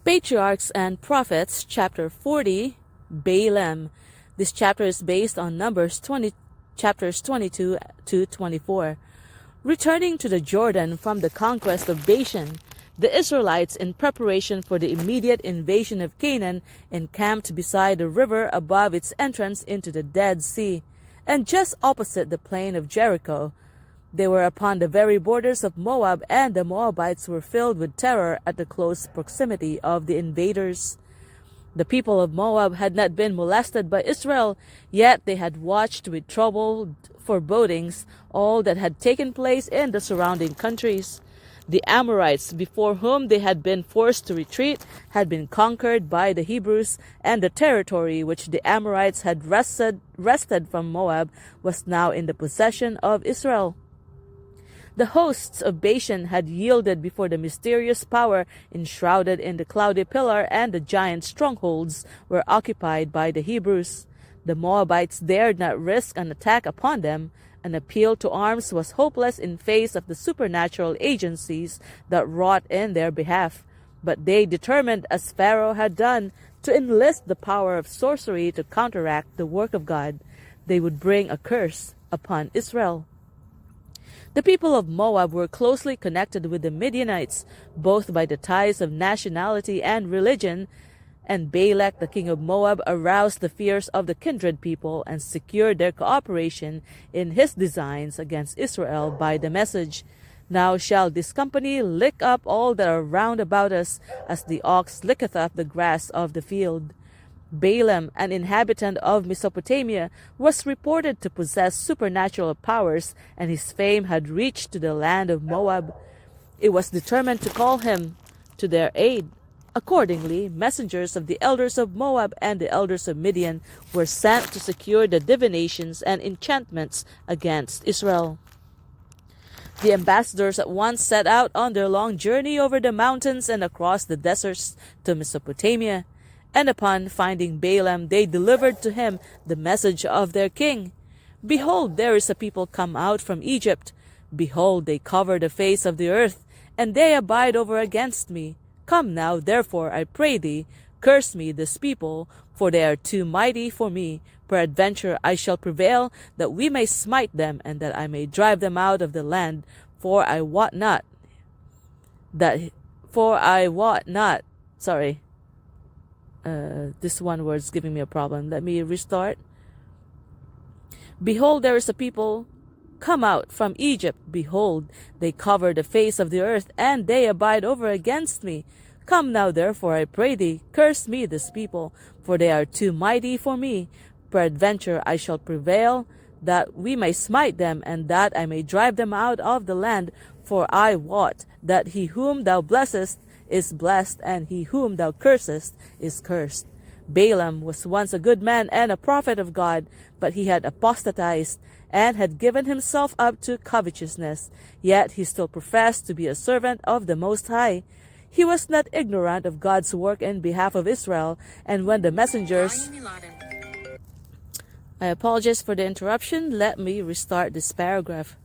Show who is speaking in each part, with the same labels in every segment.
Speaker 1: Patriarchs and Prophets, chapter 40, Balaam. This chapter is based on chapters 22 to 24. Returning to the Jordan from the conquest of Bashan, the Israelites, in preparation for the immediate invasion of Canaan, encamped beside the river above its entrance into the Dead Sea, and just opposite the plain of Jericho. They were upon the very borders of Moab, and the Moabites were filled with terror at the close proximity of the invaders. The people of Moab had not been molested by Israel, yet they had watched with troubled forebodings all that had taken place in the surrounding countries. The Amorites, before whom they had been forced to retreat, had been conquered by the Hebrews, and the territory which the Amorites had wrested from Moab was now in the possession of Israel. The hosts of Bashan had yielded before the mysterious power enshrouded in the cloudy pillar, and the giant strongholds were occupied by the Hebrews. The Moabites dared not risk an attack upon them. An appeal to arms was hopeless in face of the supernatural agencies that wrought in their behalf. But they determined, as Pharaoh had done, to enlist the power of sorcery to counteract the work of God. They would bring a curse upon Israel. The people of Moab were closely connected with the Midianites, both by the ties of nationality and religion, and Balak, the king of Moab, aroused the fears of the kindred people and secured their cooperation in his designs against Israel by the message, "Now shall this company lick up all that are round about us, as the ox licketh up the grass of the field." Balaam, an inhabitant of Mesopotamia, was reported to possess supernatural powers, and his fame had reached to the land of Moab. It was determined to call him to their aid. Accordingly, messengers of the elders of Moab and the elders of Midian were sent to secure the divinations and enchantments against Israel. The ambassadors at once set out on their long journey over the mountains and across the deserts to Mesopotamia. And upon finding Balaam, they delivered to him the message of their king. "Behold, there is a people come out from Egypt. Behold, they cover the face of the earth, and they abide over against me. Come now, therefore, I pray thee, curse me this people, for they are too mighty for me. Peradventure I shall prevail, that we may smite them, and that I may drive them out of the land. For I wot not. This one word's giving me a problem. Let me restart. Behold, there is a people come out from Egypt. Behold, they cover the face of the earth, and they abide over against me. Come now, therefore, I pray thee, curse me this people, for they are too mighty for me. Peradventure I shall prevail, that we may smite them, and that I may drive them out of the land. For I wot that he whom thou blessest is blessed, and he whom thou cursest is cursed." Balaam was once a good man and a prophet of God, but he had apostatized and had given himself up to covetousness. Yet he still professed to be a servant of the Most High. He was not ignorant of God's work in behalf of Israel, and when the messengers... I apologize for the interruption. Let me restart this paragraph.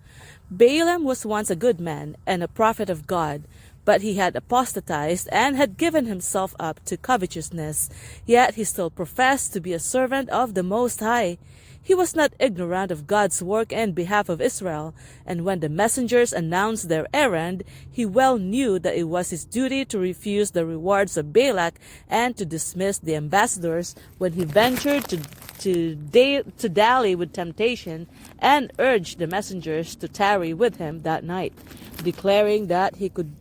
Speaker 1: Balaam was once a good man and a prophet of God, but he had apostatized and had given himself up to covetousness. Yet he still professed to be a servant of the Most High. He was not ignorant of God's work in behalf of Israel, and when the messengers announced their errand, he well knew that it was his duty to refuse the rewards of Balak and to dismiss the ambassadors when he ventured to dally with temptation, and urged the messengers to tarry with him that night, declaring that he could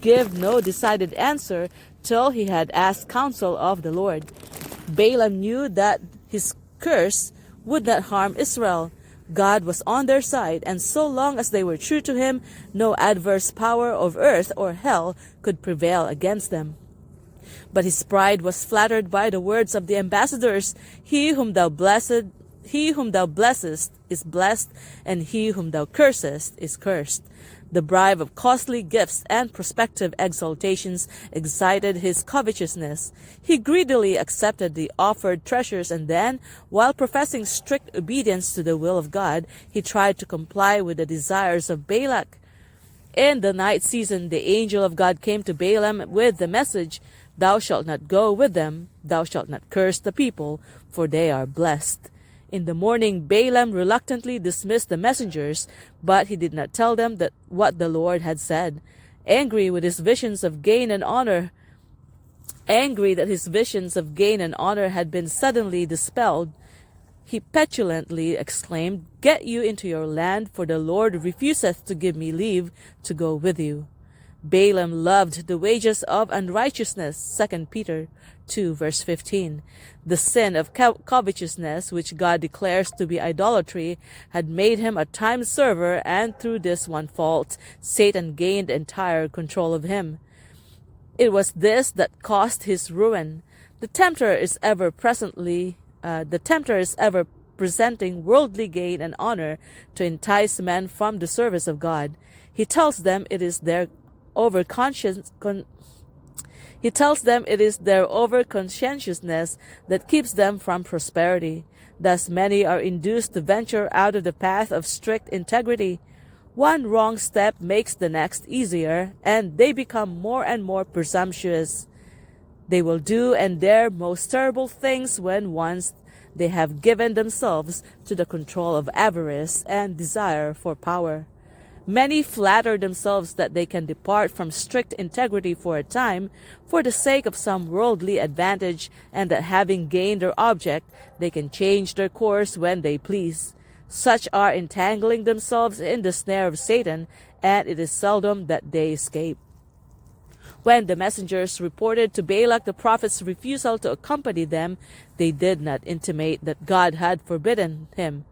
Speaker 1: give no decided answer till he had asked counsel of the Lord. Balaam knew that his curse would not harm Israel. God was on their side, and so long as they were true to him, no adverse power of earth or hell could prevail against them. But his pride was flattered by the words of the ambassadors. He whom thou blessest is blessed, and he whom thou cursest is cursed." The bribe of costly gifts and prospective exaltations excited his covetousness. He greedily accepted the offered treasures, and then, while professing strict obedience to the will of God, he tried to comply with the desires of Balak. In the night season, the angel of God came to Balaam with the message, Thou shalt not go with them, thou shalt not curse the people, for they are blessed. In the morning Balaam reluctantly dismissed the messengers, but he did not tell them that what the Lord had said. Angry that his visions of gain and honor had been suddenly dispelled, he petulantly exclaimed, Get you into your land, for the Lord refuseth to give me leave to go with you. Balaam loved the wages of unrighteousness, 2 Peter 2 verse 15. The sin of covetousness, which God declares to be idolatry, had made him a time server, and through this one fault, Satan gained entire control of him. It was this that caused his ruin. The tempter is ever presenting worldly gain and honor to entice men from the service of God. He tells them it is their overconscientiousness that keeps them from prosperity. Thus many are induced to venture out of the path of strict integrity. One wrong step makes the next easier, and they become more and more presumptuous. They will do and dare most terrible things when once they have given themselves to the control of avarice and desire for power. Many flatter themselves that they can depart from strict integrity for a time for the sake of some worldly advantage, and that having gained their object, they can change their course when they please. Such are entangling themselves in the snare of Satan, and it is seldom that they escape. When the messengers reported to Balak the prophet's refusal to accompany them, they did not intimate that God had forbidden him.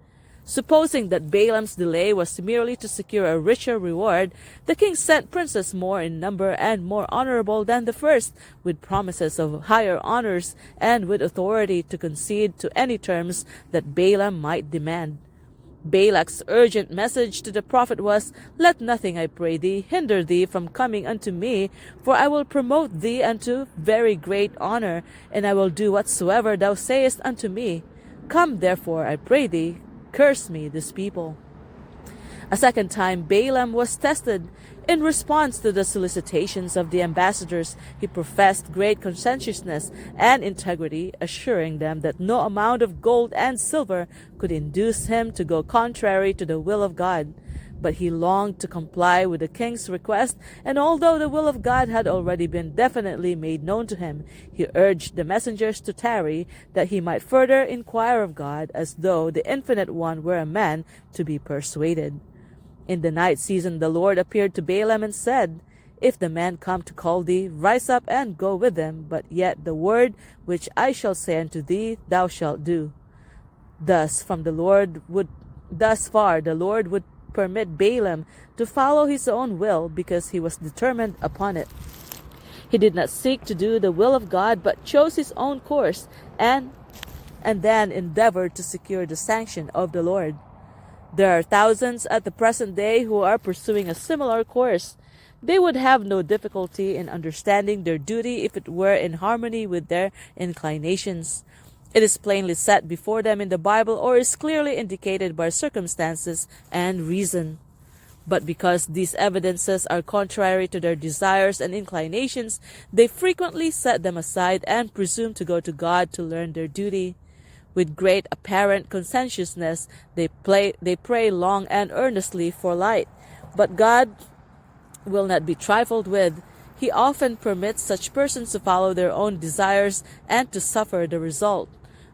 Speaker 1: Supposing that Balaam's delay was merely to secure a richer reward, the king sent princes more in number and more honorable than the first, with promises of higher honors and with authority to concede to any terms that Balaam might demand. Balak's urgent message to the prophet was, Let nothing, I pray thee, hinder thee from coming unto me, for I will promote thee unto very great honor, and I will do whatsoever thou sayest unto me. Come therefore, I pray thee, curse me this people. A second time Balaam was tested. In response to the solicitations of the ambassadors, he professed great conscientiousness and integrity, assuring them that no amount of gold and silver could induce him to go contrary to the will of God. But he longed to comply with the king's request, and although the will of God had already been definitely made known to him, he urged the messengers to tarry, that he might further inquire of God, as though the Infinite One were a man to be persuaded. In the night season the Lord appeared to Balaam and said, If the men come to call thee, rise up and go with them, but yet the word which I shall say unto thee thou shalt do. Thus far the Lord would permit Balaam to follow his own will, because he was determined upon it. He did not seek to do the will of God, but chose his own course, and then endeavored to secure the sanction of the Lord. There are thousands at the present day who are pursuing a similar course. They would have no difficulty in understanding their duty if it were in harmony with their inclinations. It is plainly set before them in the Bible, or is clearly indicated by circumstances and reason. But because these evidences are contrary to their desires and inclinations, they frequently set them aside and presume to go to God to learn their duty. With great apparent conscientiousness, they pray long and earnestly for light. But God will not be trifled with. He often permits such persons to follow their own desires and to suffer the result.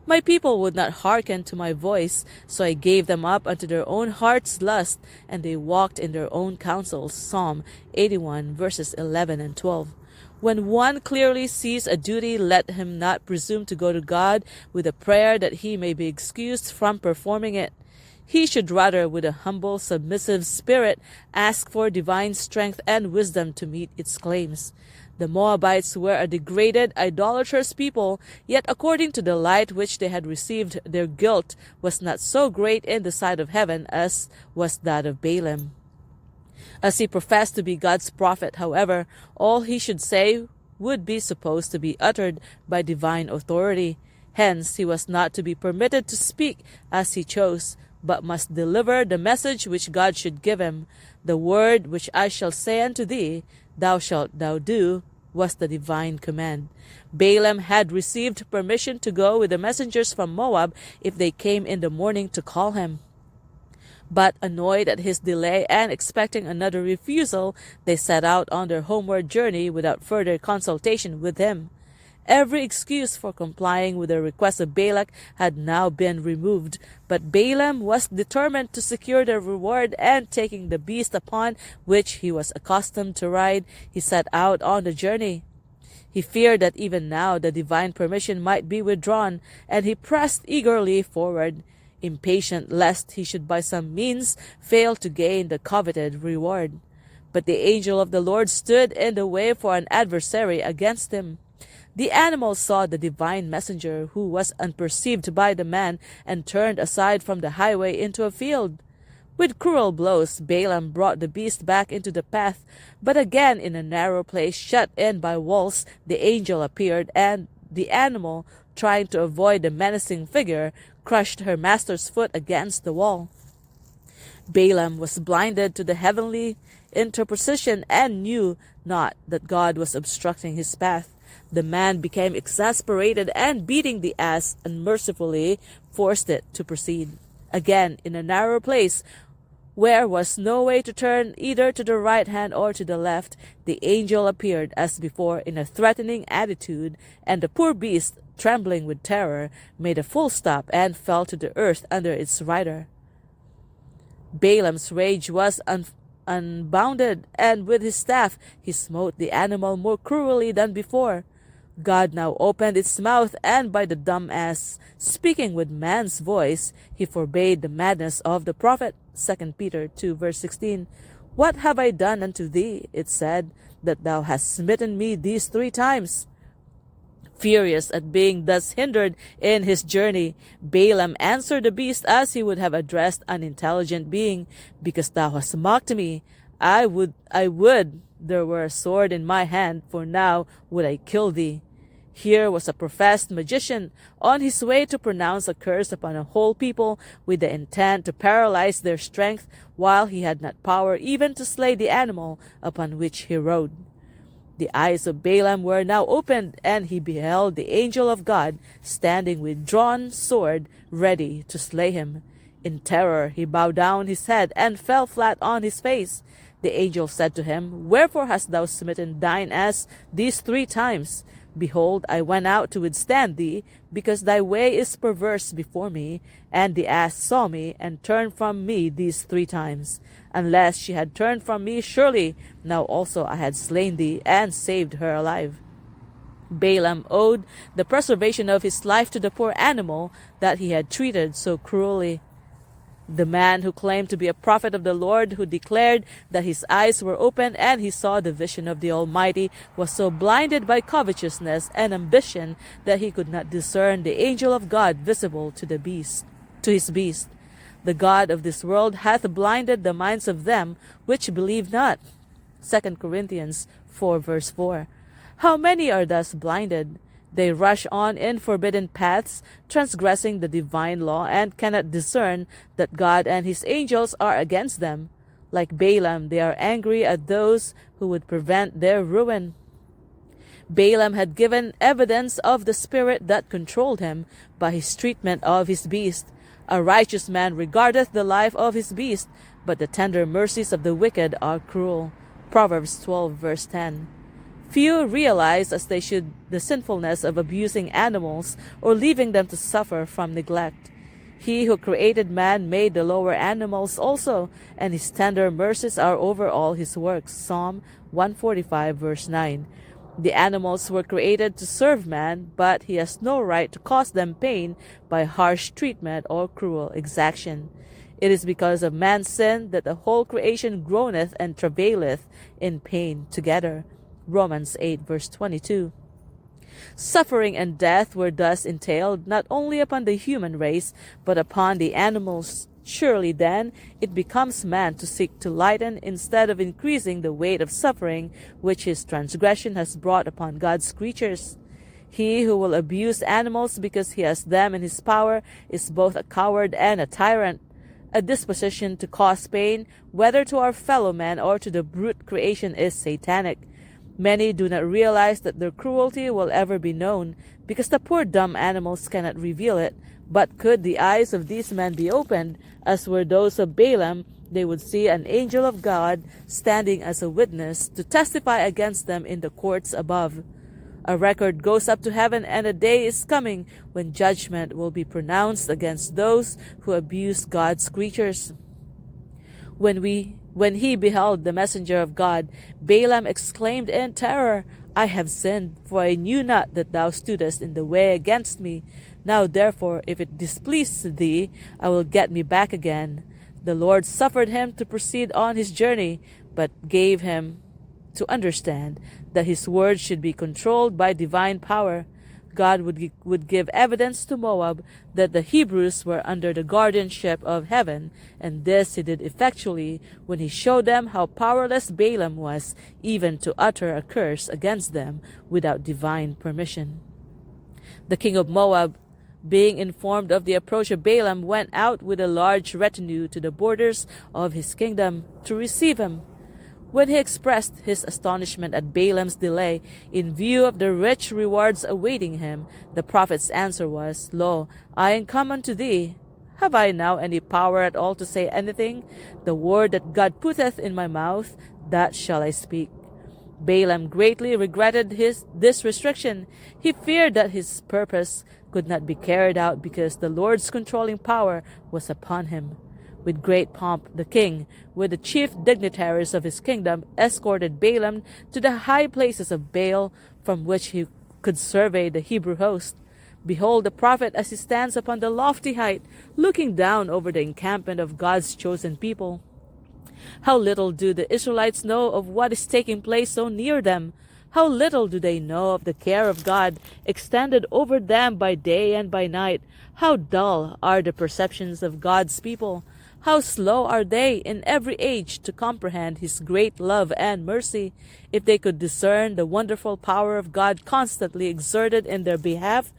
Speaker 1: My people would not hearken to my voice, so I gave them up unto their own heart's lust, and they walked in their own counsels. Psalm 81 verses 11 and 12. When one clearly sees a duty, let him not presume to go to God with a prayer that he may be excused from performing it. He should rather, with a humble, submissive spirit, ask for divine strength and wisdom to meet its claims. The Moabites were a degraded, idolatrous people, yet according to the light which they had received, their guilt was not so great in the sight of heaven as was that of Balaam. As he professed to be God's prophet, however, all he should say would be supposed to be uttered by divine authority. Hence, he was not to be permitted to speak as he chose, but must deliver the message which God should give him. The word which I shall say unto thee, thou shalt thou do, was the divine command. Balaam had received permission to go with the messengers from Moab if they came in the morning to call him. But annoyed at his delay and expecting another refusal, they set out on their homeward journey without further consultation with him. Every excuse for complying with the request of Balak had now been removed, but Balaam was determined to secure the reward, and taking the beast upon which he was accustomed to ride, he set out on the journey. He feared that even now the divine permission might be withdrawn, and he pressed eagerly forward, impatient lest he should by some means fail to gain the coveted reward. But the angel of the Lord stood in the way for an adversary against him. The animal saw the divine messenger, who was unperceived by the man, and turned aside from the highway into a field. With cruel blows, Balaam brought the beast back into the path, but again in a narrow place shut in by walls, the angel appeared, and the animal, trying to avoid the menacing figure, crushed her master's foot against the wall. Balaam was blinded to the heavenly interposition and knew not that God was obstructing his path. The man became exasperated and, beating the ass unmercifully, forced it to proceed. Again, in a narrow place, where was no way to turn either to the right hand or to the left, the angel appeared as before in a threatening attitude, and the poor beast, trembling with terror, made a full stop and fell to the earth under its rider. Balaam's rage was unbounded, and with his staff he smote the animal more cruelly than before. God now opened its mouth, and by the dumb ass, speaking with man's voice, he forbade the madness of the prophet. 2 Peter 2 verse 16. What have I done unto thee, it said, that thou hast smitten me these 3 times? Furious at being thus hindered in his journey, Balaam answered the beast as he would have addressed an intelligent being. Because thou hast mocked me, I would there were a sword in my hand, for now would I kill thee. Here was a professed magician on his way to pronounce a curse upon a whole people with the intent to paralyze their strength, while he had not power even to slay the animal upon which he rode. The eyes of Balaam were now opened, and he beheld the angel of God standing with drawn sword ready to slay him. In terror he bowed down his head and fell flat on his face. The angel said to him, Wherefore hast thou smitten thine ass these 3 times? Behold, I went out to withstand thee, because thy way is perverse before me. And the ass saw me, and turned from me these 3 times. Unless she had turned from me, surely now also I had slain thee, and saved her alive. Balaam owed the preservation of his life to the poor animal that he had treated so cruelly. The man who claimed to be a prophet of the Lord, who declared that his eyes were opened and he saw the vision of the Almighty, was so blinded by covetousness and ambition that he could not discern the angel of God visible to his beast. The God of this world hath blinded the minds of them which believe not. 2 Corinthians 4 verse 4. How many are thus blinded? They rush on in forbidden paths, transgressing the divine law, and cannot discern that God and his angels are against them. Like Balaam, they are angry at those who would prevent their ruin. Balaam had given evidence of the spirit that controlled him by his treatment of his beast. A righteous man regardeth the life of his beast, but the tender mercies of the wicked are cruel. Proverbs 12 verse 10. Few realize as they should the sinfulness of abusing animals or leaving them to suffer from neglect. He who created man made the lower animals also, and his tender mercies are over all his works. Psalm 145 verse 9. The animals were created to serve man, but he has no right to cause them pain by harsh treatment or cruel exaction. It is because of man's sin that the whole creation groaneth and travaileth in pain together. Romans 8 verse 22. Suffering and death were thus entailed not only upon the human race, but upon the animals. Surely then it becomes man to seek to lighten instead of increasing the weight of suffering which his transgression has brought upon God's creatures. He who will abuse animals because he has them in his power is both a coward and a tyrant. A disposition to cause pain, whether to our fellow men or to the brute creation, is satanic. Many do not realize that their cruelty will ever be known, because the poor dumb animals cannot reveal it. But could the eyes of these men be opened, as were those of Balaam, they would see an angel of God standing as a witness to testify against them in the courts above. A record goes up to heaven, and a day is coming when judgment will be pronounced against those who abuse God's creatures. When he beheld the messenger of God, Balaam exclaimed in terror, I have sinned, for I knew not that thou stoodest in the way against me. Now therefore, if it displease thee, I will get me back again. The Lord suffered him to proceed on his journey, but gave him to understand that his words should be controlled by divine power. God would give evidence to Moab that the Hebrews were under the guardianship of heaven, and this he did effectually when he showed them how powerless Balaam was even to utter a curse against them without divine permission. The king of Moab, being informed of the approach of Balaam, went out with a large retinue to the borders of his kingdom to receive him. When he expressed his astonishment at Balaam's delay in view of the rich rewards awaiting him, the prophet's answer was, Lo, I am come unto thee. Have I now any power at all to say anything? The word that God putteth in my mouth, that shall I speak. Balaam greatly regretted this restriction. He feared that his purpose could not be carried out because the Lord's controlling power was upon him. With great pomp, the king, with the chief dignitaries of his kingdom, escorted Balaam to the high places of Baal, from which he could survey the Hebrew host. Behold the prophet as he stands upon the lofty height, looking down over the encampment of God's chosen people. How little do the Israelites know of what is taking place so near them! How little do they know of the care of God extended over them by day and by night! How dull are the perceptions of God's people! How slow are they in every age to comprehend his great love and mercy! If they could discern the wonderful power of God constantly exerted in their behalf,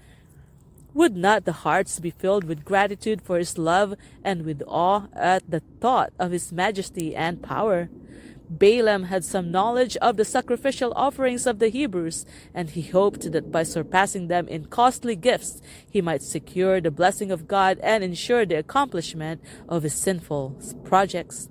Speaker 1: would not the hearts be filled with gratitude for his love and with awe at the thought of his majesty and power? Balaam had some knowledge of the sacrificial offerings of the Hebrews, and he hoped that by surpassing them in costly gifts, he might secure the blessing of God and ensure the accomplishment of his sinful projects.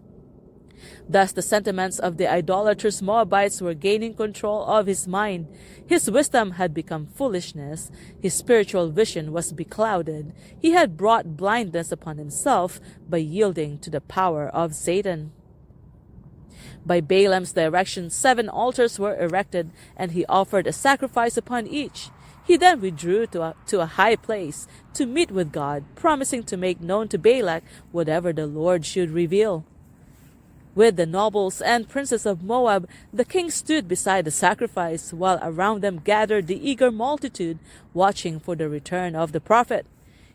Speaker 1: Thus the sentiments of the idolatrous Moabites were gaining control of his mind. His wisdom had become foolishness. His spiritual vision was beclouded. He had brought blindness upon himself by yielding to the power of Satan. By Balaam's direction, 7 altars were erected, and he offered a sacrifice upon each. He then withdrew to a high place to meet with God, promising to make known to Balak whatever the Lord should reveal. With the nobles and princes of Moab, the king stood beside the sacrifice, while around them gathered the eager multitude, watching for the return of the prophet.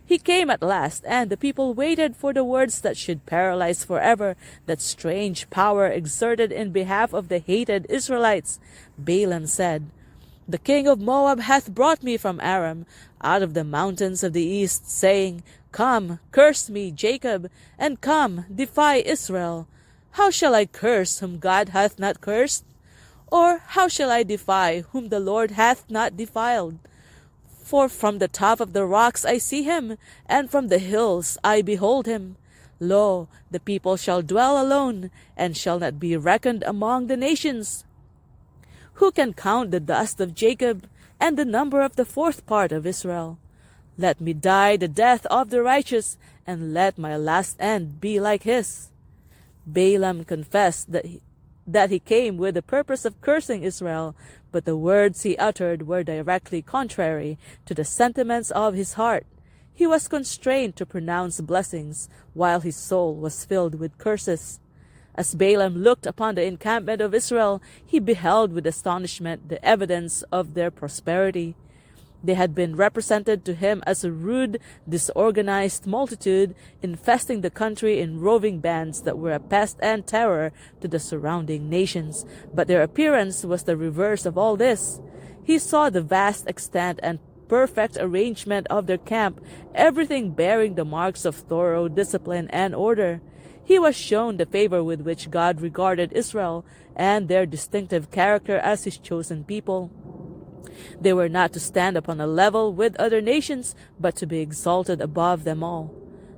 Speaker 1: He came at last, and the people waited for the words that should paralyze forever that strange power exerted in behalf of the hated Israelites. Balaam said, The king of Moab hath brought me from Aram, out of the mountains of the east, saying, Come, curse me, Jacob, and come, defy Israel. How shall I curse whom God hath not cursed? Or how shall I defy whom the Lord hath not defiled? For from the top of the rocks I see him, and from the hills I behold him. Lo, the people shall dwell alone, and shall not be reckoned among the nations. Who can count the dust of Jacob, and the number of the 4th part of Israel? Let me die the death of the righteous, and let my last end be like his. Balaam confessed that he came with the purpose of cursing Israel, but the words he uttered were directly contrary to the sentiments of his heart. He was constrained to pronounce blessings, while his soul was filled with curses. As Balaam looked upon the encampment of Israel, he beheld with astonishment the evidence of their prosperity. They had been represented to him as a rude, disorganized multitude, infesting the country in roving bands that were a pest and terror to the surrounding nations. But their appearance was the reverse of all this. He saw the vast extent and perfect arrangement of their camp, everything bearing the marks of thorough discipline and order. he was shown the favor with which God regarded Israel and their distinctive character as his chosen people. They were not to stand upon a level with other nations, but to be exalted above them all.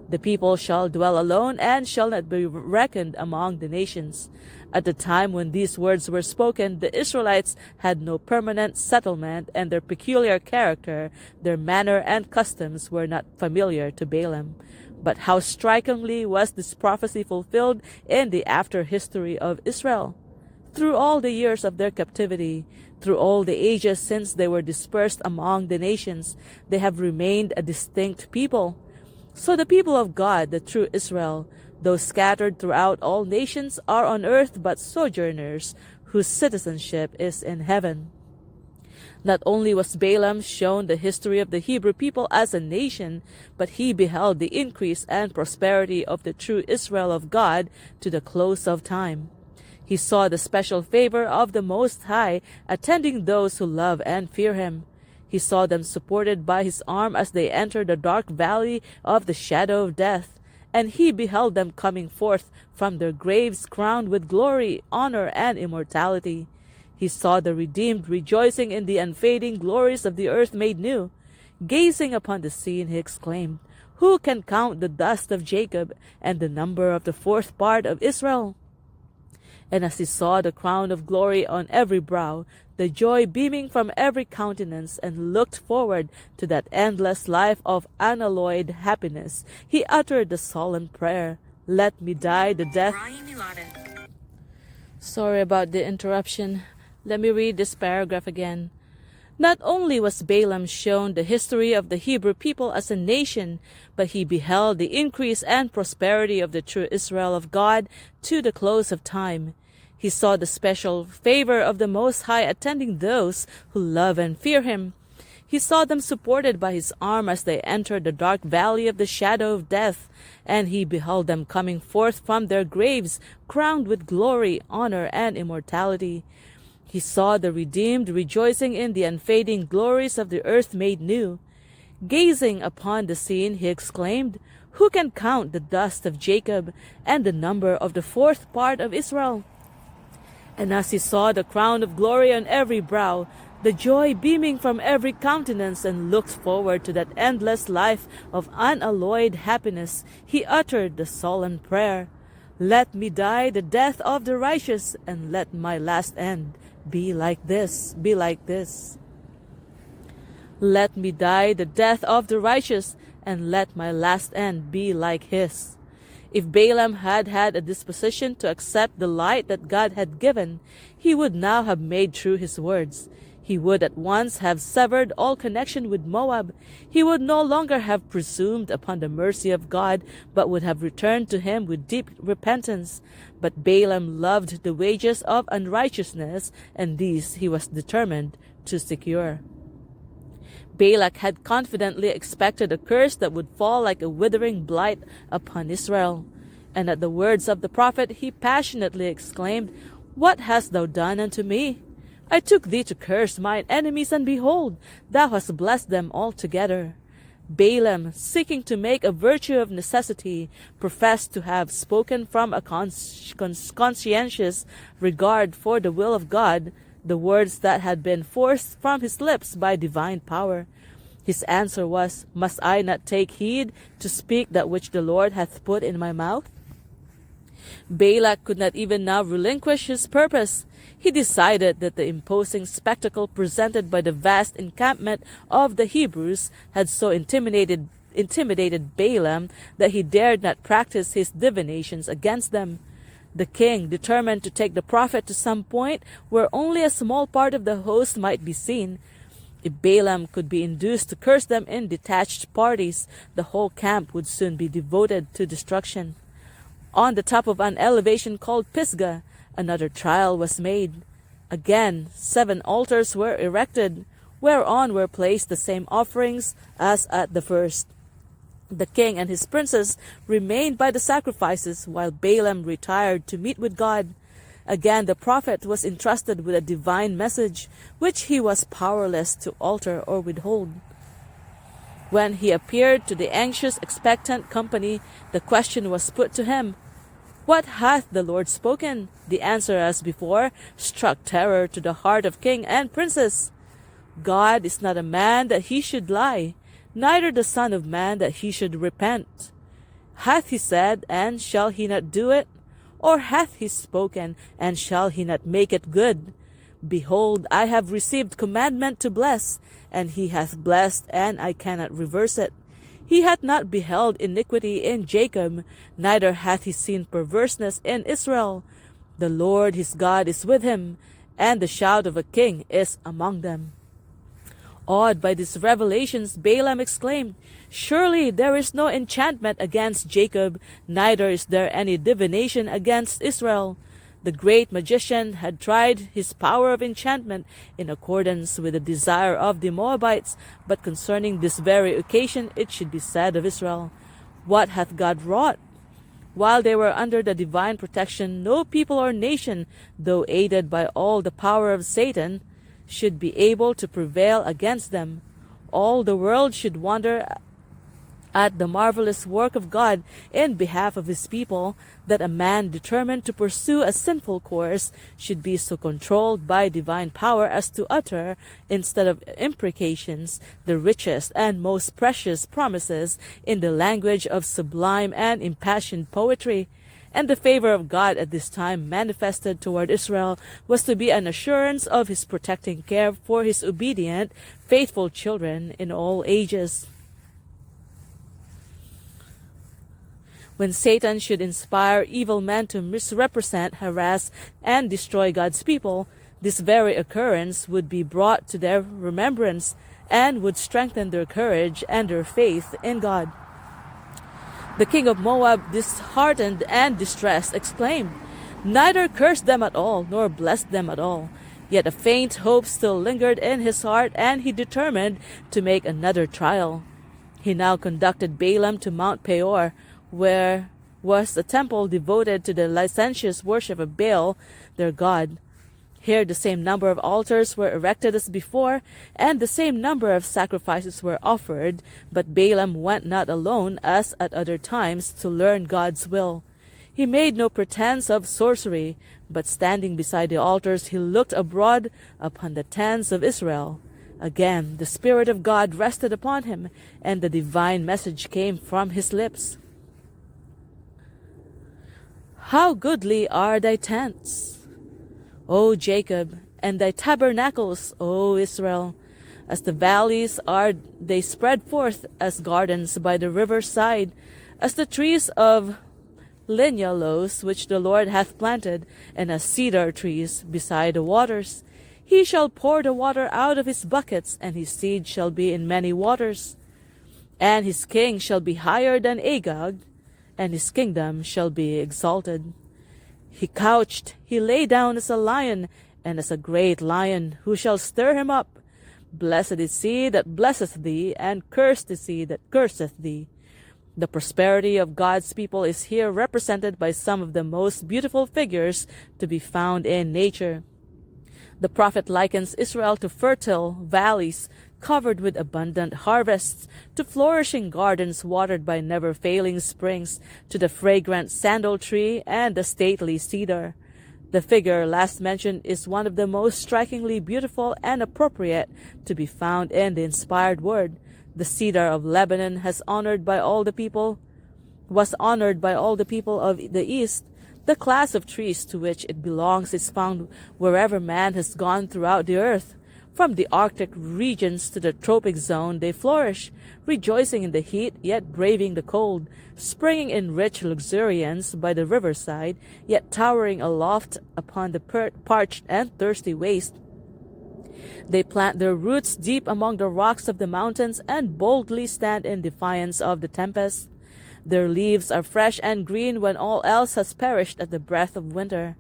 Speaker 1: The people shall dwell alone and shall not be reckoned among the nations. At the time when these words were spoken, the Israelites had no permanent settlement, and their peculiar character, their manner and customs were not familiar to Balaam. But how strikingly was this prophecy fulfilled in the after history of Israel! Through all the years of their captivity, through all the ages since they were dispersed among the nations, they have remained a distinct people. So the people of God, the true Israel, though scattered throughout all nations, are on earth but sojourners, whose citizenship is in heaven. Not only was Balaam shown the history of the Hebrew people as a nation, but he beheld the increase and prosperity of the true Israel of God to the close of time. He saw the special favor of the Most High attending those who love and fear him. He saw them supported by his arm as they entered the dark valley of the shadow of death, and he beheld them coming forth from their graves crowned with glory, honor, and immortality. He saw the redeemed rejoicing in the unfading glories of the earth made new. Gazing upon the scene, he exclaimed, "Who can count the dust of Jacob and the number of the fourth part of Israel?" And as he saw the crown of glory on every brow, the joy beaming from every countenance, and looked forward to that endless life of unalloyed happiness, he uttered the solemn prayer, "Let me die the death." Sorry about the interruption. Let me read this paragraph again. Not only was Balaam shown the history of the Hebrew people as a nation, but he beheld the increase and prosperity of the true Israel of God to the close of time. He saw the special favor of the Most High attending those who love and fear him. He saw them supported by his arm as they entered the dark valley of the shadow of death, and he beheld them coming forth from their graves, crowned with glory, honor, and immortality. He saw the redeemed rejoicing in the unfading glories of the earth made new. Gazing upon the scene, he exclaimed, "Who can count the dust of Jacob and the number of the fourth part of Israel?" And as he saw the crown of glory on every brow, the joy beaming from every countenance, and looked forward to that endless life of unalloyed happiness, he uttered the solemn prayer, "Let me die the death of the righteous, and let my last end be like this, be like this." Let me die the death of the righteous, and let my last end be like his. If Balaam had had a disposition to accept the light that God had given, he would now have made true his words. He would at once have severed all connection with Moab. He would no longer have presumed upon the mercy of God, but would have returned to him with deep repentance. But Balaam loved the wages of unrighteousness, and these he was determined to secure. Balak had confidently expected a curse that would fall like a withering blight upon Israel. And at the words of the prophet, he passionately exclaimed, "What hast thou done unto me? I took thee to curse mine enemies, and behold, thou hast blessed them altogether." Balaam, seeking to make a virtue of necessity, professed to have spoken from a conscientious regard for the will of God, the words that had been forced from his lips by divine power. His answer was, "Must I not take heed to speak that which the Lord hath put in my mouth?" Balak could not even now relinquish his purpose. He decided that the imposing spectacle presented by the vast encampment of the Hebrews had so intimidated Balaam that he dared not practice his divinations against them. The king determined to take the prophet to some point where only a small part of the host might be seen. If Balaam could be induced to curse them in detached parties, the whole camp would soon be devoted to destruction. On the top of an elevation called Pisgah, another trial was made. Again, 7 altars were erected, whereon were placed the same offerings as at the first. The king and his princes remained by the sacrifices, while Balaam retired to meet with God. Again, the prophet was entrusted with a divine message, which he was powerless to alter or withhold. When he appeared to the anxious, expectant company, the question was put to him, What hath the Lord spoken? The answer, as before, struck terror to the heart of king and princess. God is not a man that he should lie, neither the Son of Man that he should repent. Hath he said, and shall he not do it? Or hath he spoken, and shall he not make it good? Behold, I have received commandment to bless, and he hath blessed, and I cannot reverse it. He hath not beheld iniquity in Jacob, neither hath he seen perverseness in Israel. The Lord his God is with him, and the shout of a king is among them. Awed by these revelations, Balaam exclaimed, Surely there is no enchantment against Jacob, neither is there any divination against Israel. The great magician had tried his power of enchantment in accordance with the desire of the Moabites, but concerning this very occasion it should be said of Israel, What hath God wrought? While they were under the divine protection, no people or nation, though aided by all the power of Satan, should be able to prevail against them. All the world should wonder at the marvelous work of God in behalf of his people, that a man determined to pursue a sinful course should be so controlled by divine power as to utter, instead of imprecations, the richest and most precious promises in the language of sublime and impassioned poetry. And the favor of God at this time manifested toward Israel was to be an assurance of his protecting care for his obedient, faithful children in all ages. When Satan should inspire evil men to misrepresent, harass, and destroy God's people, this very occurrence would be brought to their remembrance and would strengthen their courage and their faith in God. The king of Moab, disheartened and distressed, exclaimed, Neither cursed them at all, nor blessed them at all. Yet a faint hope still lingered in his heart, and he determined to make another trial. He now conducted Balaam to Mount Peor, where was a temple devoted to the licentious worship of Baal, their god. Here the same number of altars were erected as before, and the same number of sacrifices were offered, but Balaam went not alone, as at other times, to learn God's will. He made no pretense of sorcery, but standing beside the altars he looked abroad upon the tents of Israel. Again the Spirit of God rested upon him, and the divine message came from his lips. How goodly are thy tents, O Jacob, and thy tabernacles, O Israel! As the valleys are they spread forth as gardens by the river's side, as the trees of lignaloes which the Lord hath planted, and as cedar trees beside the waters. He shall pour the water out of his buckets, and his seed shall be in many waters. And his king shall be higher than Agag, and his kingdom shall be exalted. He couched, he lay down as a lion, and as a great lion, who shall stir him up? Blessed is he that blesseth thee, and cursed is he that curseth thee. The prosperity of God's people is here represented by some of the most beautiful figures to be found in nature. The prophet likens Israel to fertile valleys covered with abundant harvests, to flourishing gardens watered by never-failing springs, to the fragrant sandal tree and the stately cedar. The figure last mentioned is one of the most strikingly beautiful and appropriate to be found in the inspired word. The cedar of Lebanon was honored by all the people of the East. The class of trees to which it belongs is found wherever man has gone throughout the earth. From the Arctic regions to the tropic zone they flourish, rejoicing in the heat, yet braving the cold, springing in rich luxuriance by the riverside, yet towering aloft upon the parched and thirsty waste. They plant their roots deep among the rocks of the mountains and boldly stand in defiance of the tempest. Their leaves are fresh and green when all else has perished at the breath of winter.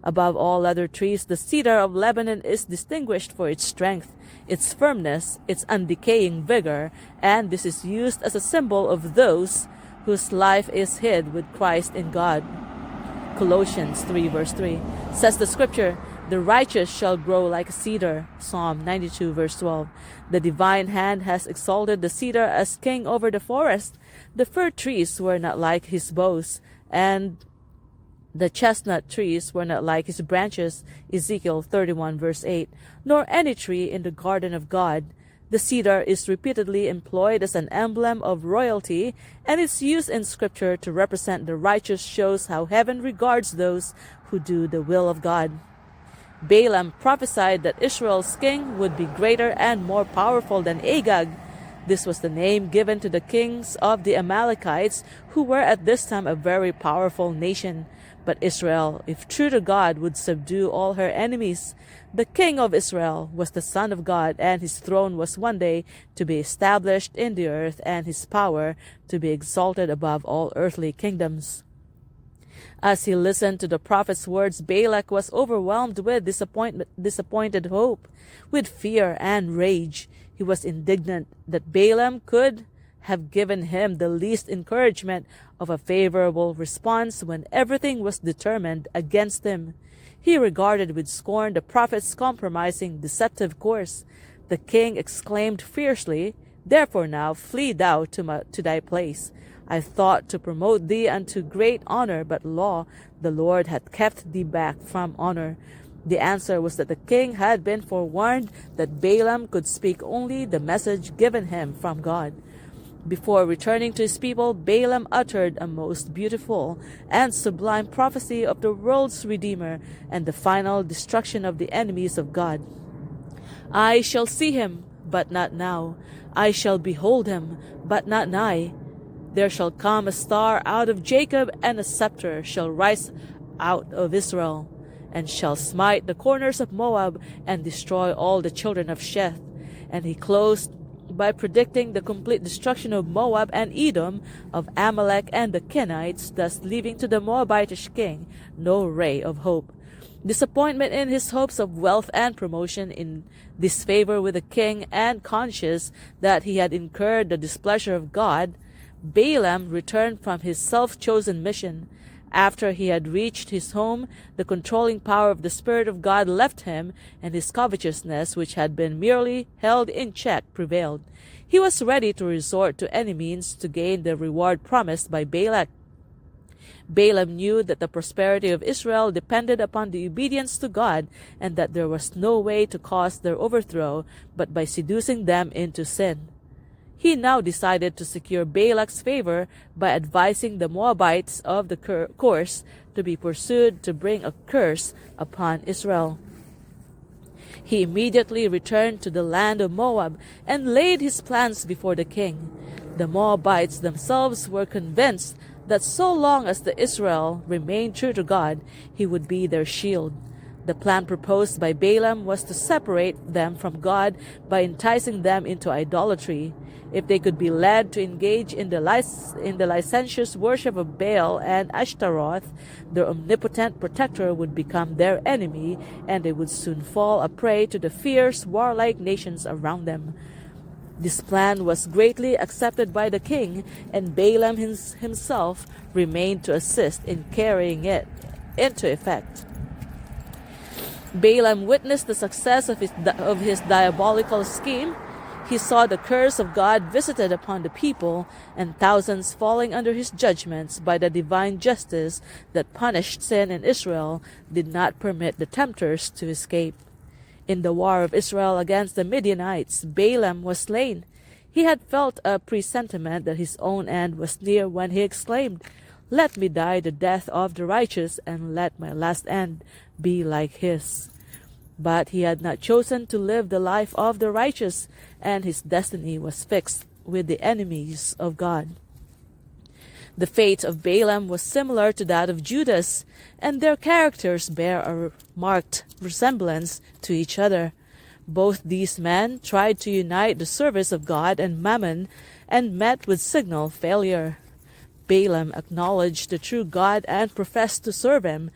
Speaker 1: Above all other trees, the cedar of Lebanon is distinguished for its strength, its firmness, its undecaying vigor, and this is used as a symbol of those whose life is hid with Christ in God. Colossians 3 verse 3 says the scripture, "The righteous shall grow like a cedar." Psalm 92 verse 12. The divine hand has exalted the cedar as king over the forest. The fir trees were not like his boughs, and The chestnut trees were not like his branches, Ezekiel 31 verse 8, nor any tree in the garden of God. The cedar is repeatedly employed as an emblem of royalty, and its use in Scripture to represent the righteous shows how heaven regards those who do the will of God. Balaam prophesied that Israel's king would be greater and more powerful than Agag. This was the name given to the kings of the Amalekites, who were at this time a very powerful nation. But Israel, if true to God, would subdue all her enemies. The king of Israel was the Son of God, and his throne was one day to be established in the earth, and his power to be exalted above all earthly kingdoms. As he listened to the prophet's words, Balak was overwhelmed with disappointed hope, with fear and rage. He was indignant that Balaam could have given him the least encouragement of a favorable response when everything was determined against him. He regarded with scorn the prophet's compromising, deceptive course. The king exclaimed fiercely, "Therefore now flee thou to thy place. I thought to promote thee unto great honor, but lo, the Lord hath kept thee back from honor." The answer was that the king had been forewarned that Balaam could speak only the message given him from God. Before returning to his people, Balaam uttered a most beautiful and sublime prophecy of the world's Redeemer and the final destruction of the enemies of God. "I shall see him, but not now. I shall behold him, but not nigh. There shall come a star out of Jacob, and a scepter shall rise out of Israel, and shall smite the corners of Moab, and destroy all the children of Sheth." And he closed by predicting the complete destruction of Moab and Edom, of Amalek and the Kenites, thus leaving to the Moabitish king no ray of hope. Disappointment in his hopes of wealth and promotion, in disfavor with the king, and conscious that he had incurred the displeasure of God, Balaam returned from his self-chosen mission. After he had reached his home, the controlling power of the Spirit of God left him, and his covetousness, which had been merely held in check, prevailed. He was ready to resort to any means to gain the reward promised by Balak. Balaam knew that the prosperity of Israel depended upon the obedience to God, and that there was no way to cause their overthrow but by seducing them into sin. He now decided to secure Balak's favor by advising the Moabites of the course to be pursued to bring a curse upon Israel. He immediately returned to the land of Moab and laid his plans before the king. The Moabites themselves were convinced that so long as the Israel remained true to God, he would be their shield. The plan proposed by Balaam was to separate them from God by enticing them into idolatry. If they could be led to engage in the licentious worship of Baal and Ashtaroth, their omnipotent protector would become their enemy, and they would soon fall a prey to the fierce, warlike nations around them. This plan was greatly accepted by the king, and Balaam himself remained to assist in carrying it into effect. Balaam witnessed the success of his diabolical scheme. He saw the curse of God visited upon the people, and thousands falling under his judgments. By the divine justice that punished sin in Israel did not permit the tempters to escape. In the war of Israel against the Midianites, Balaam was slain. He had felt a presentiment that his own end was near when he exclaimed, "Let me die the death of the righteous, and let my last end be like his." But he had not chosen to live the life of the righteous, and his destiny was fixed with the enemies of God. The fate of Balaam was similar to that of Judas, and their characters bear a marked resemblance to each other. Both these men tried to unite the service of God and Mammon, and met with signal failure. Balaam acknowledged the true God and professed to serve him.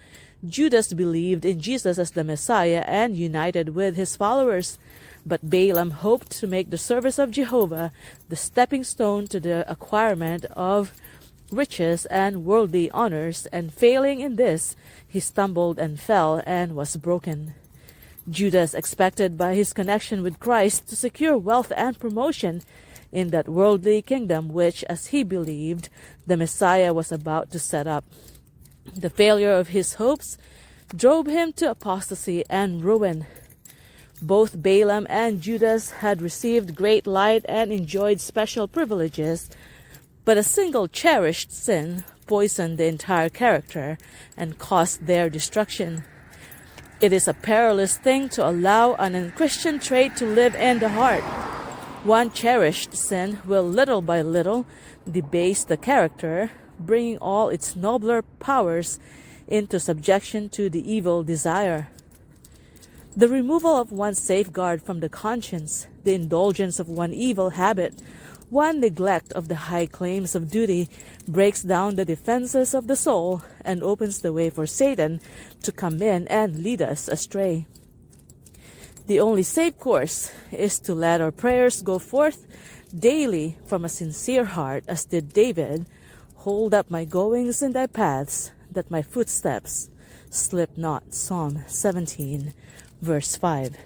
Speaker 1: Judas believed in Jesus as the Messiah and united with his followers. But Balaam hoped to make the service of Jehovah the stepping stone to the acquirement of riches and worldly honors, and failing in this, he stumbled and fell and was broken. Judas expected by his connection with Christ to secure wealth and promotion in that worldly kingdom which, as he believed, the Messiah was about to set up. The failure of his hopes drove him to apostasy and ruin. Both Balaam and Judas had received great light and enjoyed special privileges, but a single cherished sin poisoned the entire character and caused their destruction. It is a perilous thing to allow an unchristian trait to live in the heart. One cherished sin will little by little debase the character, bringing all its nobler powers into subjection to the evil desire. The removal of one safeguard from the conscience, the indulgence of one evil habit, one neglect of the high claims of duty breaks down the defenses of the soul and opens the way for Satan to come in and lead us astray. The only safe course is to let our prayers go forth daily from a sincere heart, as did David. Hold up my goings in thy paths, that my footsteps slip not. Psalm 17, verse 5.